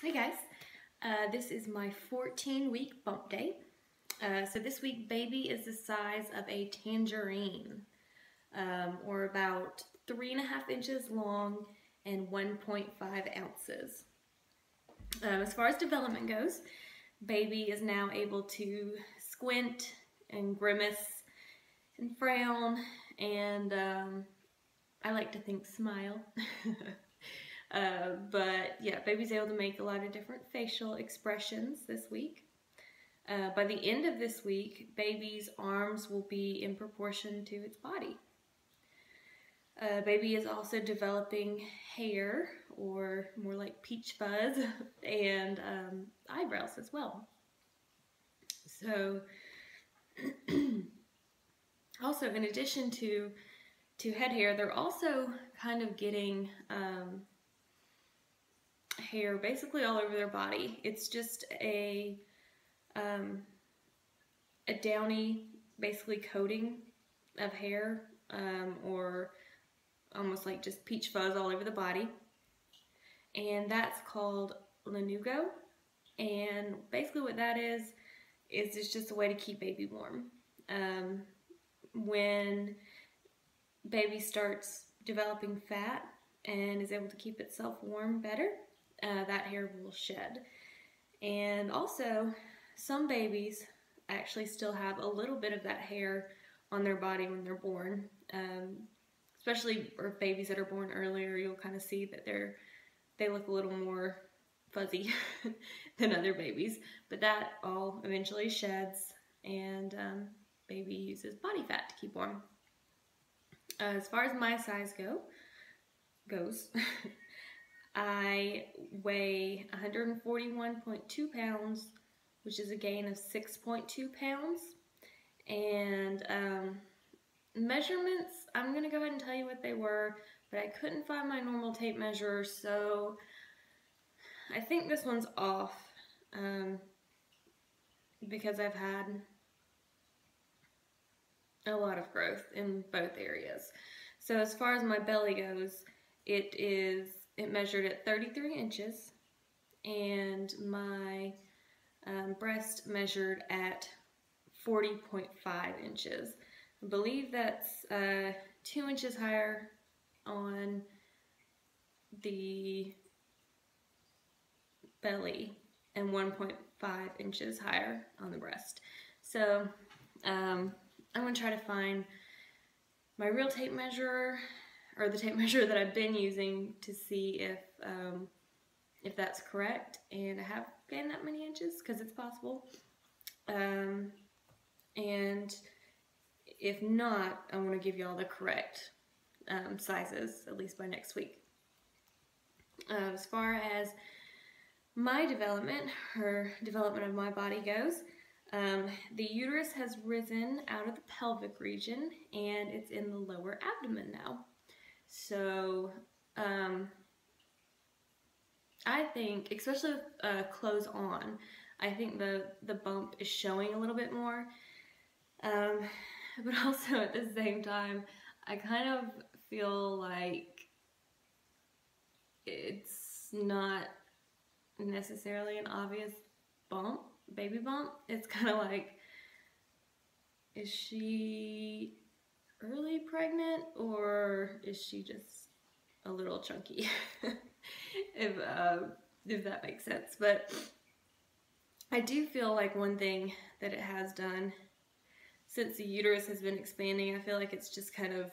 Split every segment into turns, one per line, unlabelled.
Hey guys, this is my 14-week bump date. So this week baby is the size of a tangerine, or about 3.5 inches long and 1.5 ounces. As far as development goes, baby is now able to squint and grimace and frown and I like to think smile. But yeah, baby's able to make a lot of different facial expressions this week. By the end of this week, baby's arms will be in proportion to its body. Baby is also developing hair, or more like peach fuzz, and eyebrows as well. So, also in addition to head hair, they're also kind of getting hair basically all over their body. It's just a downy, basically coating of hair, or almost like just peach fuzz all over the body, and that's called lanugo. And basically what that is it's just a way to keep baby warm. When baby starts developing fat and is able to keep itself warm better, that hair will shed. And also, some babies actually still have a little bit of that hair on their body when they're born. Especially for babies that are born earlier, you'll kind of see that they look a little more fuzzy than other babies. But that all eventually sheds, and baby uses body fat to keep warm. As far as my size goes, I weigh 141.2 pounds, which is a gain of 6.2 pounds. And measurements, I'm going to go ahead and tell you what they were, but I couldn't find my normal tape measure, so I think this one's off, because I've had a lot of growth in both areas. So as far as my belly goes, it measured at 33 inches, and my breast measured at 40.5 inches. I believe that's 2 inches higher on the belly and 1.5 inches higher on the breast. So I'm going to try to find my real tape measure, or the tape measure that I've been using, to see if that's correct and I have gained that many inches, because it's possible. And if not, I'm going to give you all the correct sizes, at least by next week. As far as my development, or development of my body goes, the uterus has risen out of the pelvic region and it's in the lower abdomen now. So I think, especially with clothes on, I think the bump is showing a little bit more. But also at the same time, I kind of feel like it's not necessarily an obvious bump, baby bump. It's kind of like, is she early pregnant, or is she just a little chunky? if that makes sense. But I do feel like one thing that it has done, since the uterus has been expanding, I feel like it's just kind of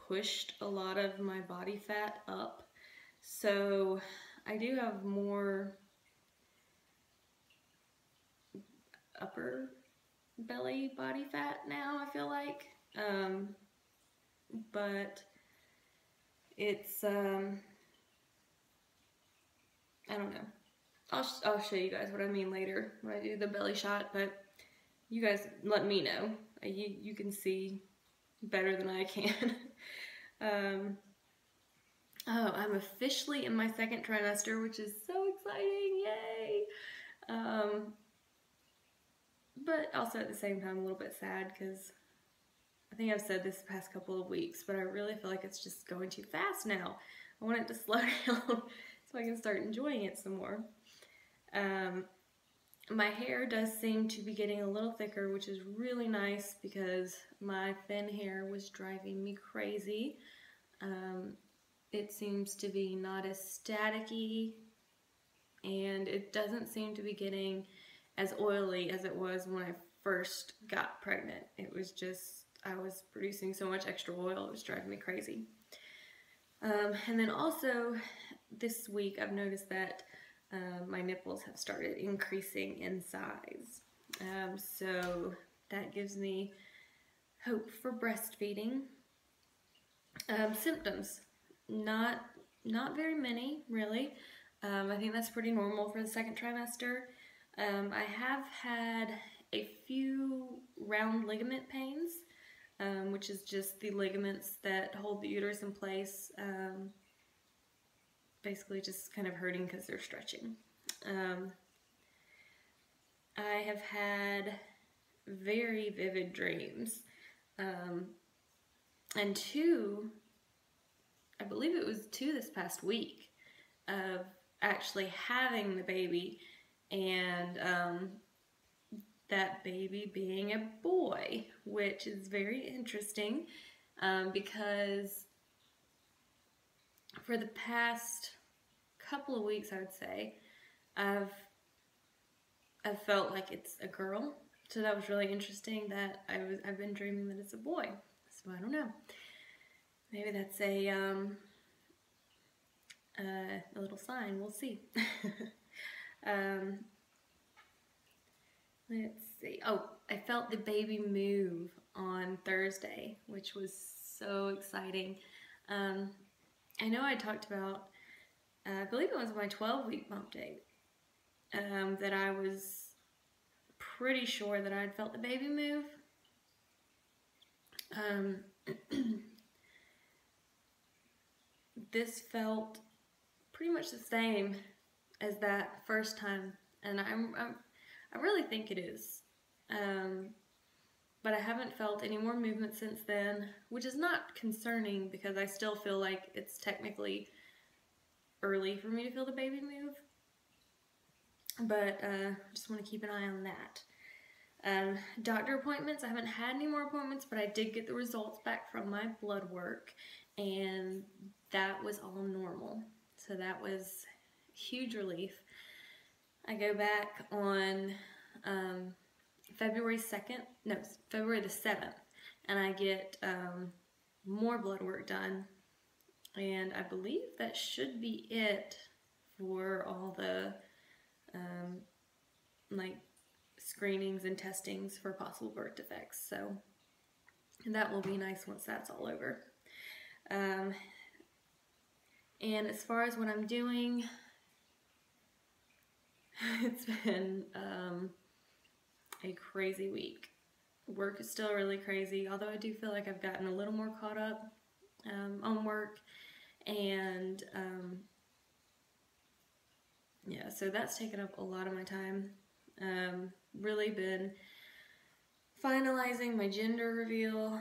pushed a lot of my body fat up. So I do have more upper belly body fat now, I feel like. But it's, I don't know. I'll show you guys what I mean later when I do the belly shot, but you guys let me know. You can see better than I can. Oh, I'm officially in my second trimester, which is so exciting, yay! But also at the same time a little bit sad, because I think I've said this the past couple of weeks, but I really feel like it's just going too fast now. I want it to slow down. so I can start enjoying it some more. My hair does seem to be getting a little thicker, which is really nice because my thin hair was driving me crazy. It seems to be not as staticky, and it doesn't seem to be getting as oily as it was when I first got pregnant. It was just, I was producing so much extra oil, it was driving me crazy. And then also this week I've noticed that my nipples have started increasing in size. So that gives me hope for breastfeeding. Symptoms, not very many, really. I think that's pretty normal for the second trimester. I have had a few round ligament pains, which is just the ligaments that hold the uterus in place, basically just kind of hurting because they're stretching. I have had very vivid dreams, and I believe it was two this past week, of actually having the baby and that baby being a boy, which is very interesting because for the past couple of weeks, I would say, I've felt like it's a girl. So that was really interesting that I've been dreaming that it's a boy. So I don't know. Maybe that's a little sign. We'll see. Let's see. Oh, I felt the baby move on Thursday, which was so exciting. I know I talked about, I believe it was my 12-week bump date, that I was pretty sure that I'd felt the baby move. This felt pretty much the same as that first time, and I really think it is. But I haven't felt any more movement since then, which is not concerning because I still feel like it's technically early for me to feel the baby move. But just want to keep an eye on that. Doctor appointments, I haven't had any more appointments, but I did get the results back from my blood work, and that was all normal. So that was huge relief. I go back on February the 7th, and I get more blood work done, and I believe that should be it for all the like screenings and testings for possible birth defects. So that will be nice once that's all over. And as far as what I'm doing, it's been a crazy week. Work is still really crazy, although I do feel like I've gotten a little more caught up on work, and yeah, so that's taken up a lot of my time. Really been finalizing my gender reveal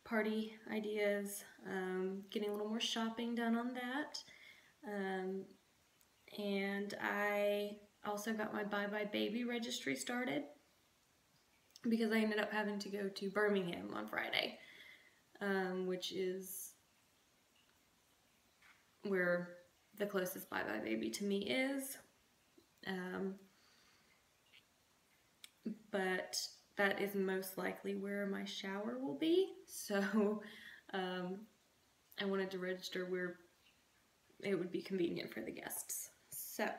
party ideas, getting a little more shopping done on that, and I also got my Bye Bye Baby registry started because I ended up having to go to Birmingham on Friday, which is where the closest Bye Bye Baby to me is. But that is most likely where my shower will be, so I wanted to register where it would be convenient for the guests. So,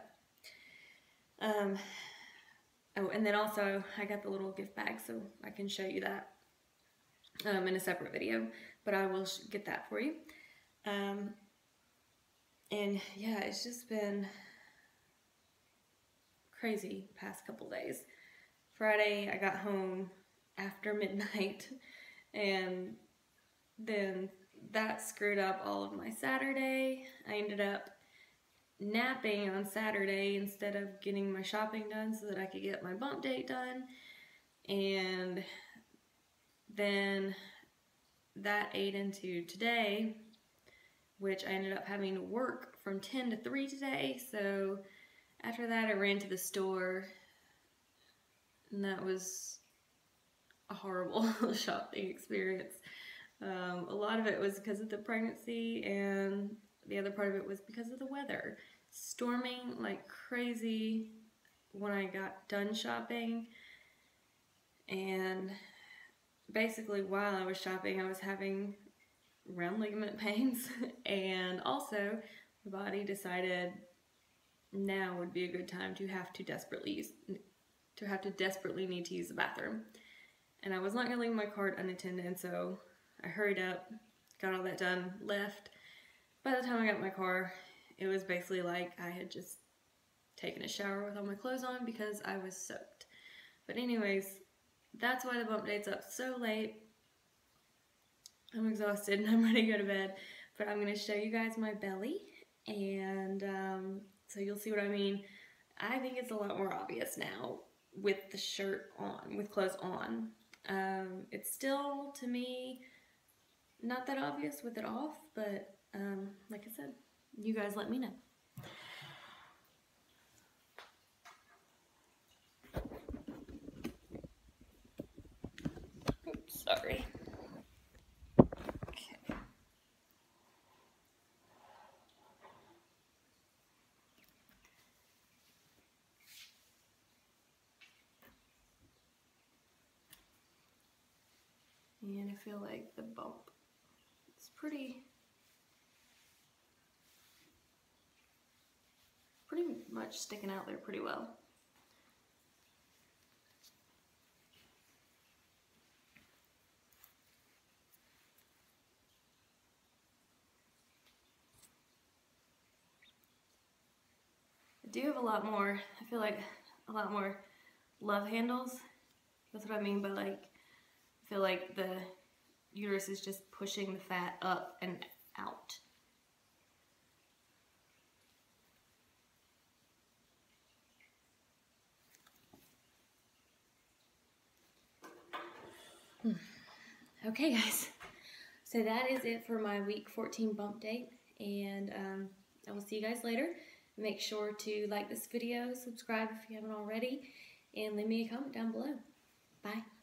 oh, and then also I got the little gift bag, so I can show you that in a separate video, but I will get that for you. And yeah, it's just been crazy past couple days. Friday, I got home after midnight, and then that screwed up all of my Saturday. I ended up napping on Saturday instead of getting my shopping done so that I could get my bump date done, and then that ate into today, which I ended up having to work from 10 to 3 today. So after that, I ran to the store, and that was a horrible shopping experience. A lot of it was because of the pregnancy, and the other part of it was because of the weather. Storming like crazy when I got done shopping, and basically while I was shopping, I was having round ligament pains, and also my body decided now would be a good time to desperately need to use the bathroom. And I was not going to leave my cart unattended, and so I hurried up, got all that done, left. By the time I got in my car, it was basically like I had just taken a shower with all my clothes on because I was soaked. But anyways, that's why the bump date's up so late. I'm exhausted and I'm ready to go to bed. But I'm going to show you guys my belly, and so you'll see what I mean. I think it's a lot more obvious now with the shirt on, with clothes on. It's still, to me, not that obvious with it off, but like I said, you guys let me know. Oops, sorry. Okay. And I feel like the bump is pretty much sticking out there pretty well. I do have a lot more, I feel like a lot more love handles. That's what I mean by, like, I feel like the uterus is just pushing the fat up and out. Okay, guys, so that is it for my week 14 bump date, and I will see you guys later. Make sure to like this video, subscribe if you haven't already, and leave me a comment down below. Bye.